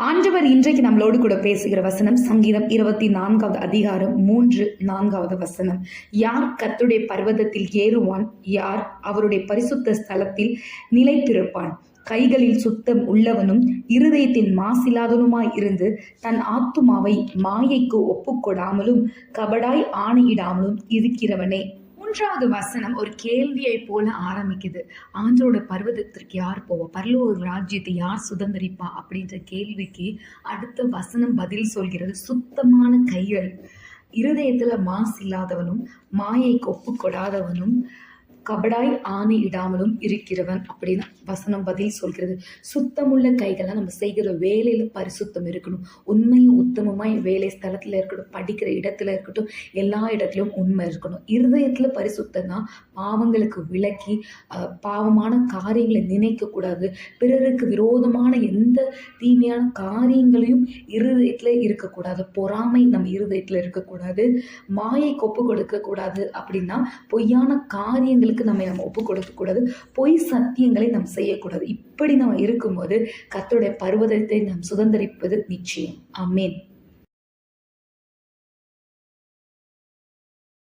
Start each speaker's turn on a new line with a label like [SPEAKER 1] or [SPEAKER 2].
[SPEAKER 1] ஆண்டவர் இன்றைக்கு நம்மளோடு கூட பேசுகிற வசனம் சங்கீதம் 24வது அதிகாரம் 3-4வது வசனம். யார் கர்த்தருடைய பர்வதத்தில் ஏறுவான்? யார் அவருடைய பரிசுத்த ஸ்தலத்தில் நிலைத்திருப்பான்? கைகளில் சுத்தம் உள்ளவனும் இருதயத்தின் மாசில்லாதவனுமாய் இருந்து தன் ஆத்துமாவை மாயைக்கு ஒப்புக்கொடாமலும் கபடாய் ஆணையிடாமலும் இருக்கிறவனே. 3வது வசனம் ஒரு கேள்வியை போல ஆரம்பிக்குது. ஆண்டவரோட பர்வதத்திற்கு யார் போவா? பரலோக ராஜ்யத்தை யார் சுதந்திரிப்பா? அப்படின்ற கேள்விக்கு அடுத்த வசனம் பதில் சொல்கிறது. சுத்தமான கைகள், இருதயத்துல மாசு இல்லாதவனும் மாயைக்கு ஒப்பு கொடாதவனும் கபடாய் ஆணையிடாமலும் இருக்கிறவன் அப்படின்னு வசனம் பதில் சொல்கிறது. சுத்தமுள்ள கைகளை நம்ம செய்கிற வேலையில பரிசுத்தம் இருக்கணும். உண்மையும் உத்தமமாய் வேலை ஸ்தலத்துல இருக்கட்டும், படிக்கிற இடத்துல இருக்கட்டும், எல்லா இடத்துலையும் உண்மை இருக்கணும். இருதயத்துல பரிசுத்தம்னா பாவங்களுக்கு விலக்கி பாவமான காரியங்களை நினைக்க கூடாது. பிறருக்கு விரோதமான எந்த தீமையான காரியங்களையும் இருதயத்துல இருக்கக்கூடாது. பொறாமை நம்ம இருதயத்துல இருக்கக்கூடாது. மாயைக்கு ஒப்பு கொடுக்க கூடாது. அப்படின்னா பொய்யான காரியங்களுக்கு நம்ம ஒப்பு கொடுக்க கூடாது. பொய் சத்தியங்களை நாம் செய்யக்கூடாது. இப்படி நம்ம இருக்கும்போது கர்த்தருடைய பர்வதத்தை நாம் சுதந்திரிப்பது நிச்சயம். ஆமென்.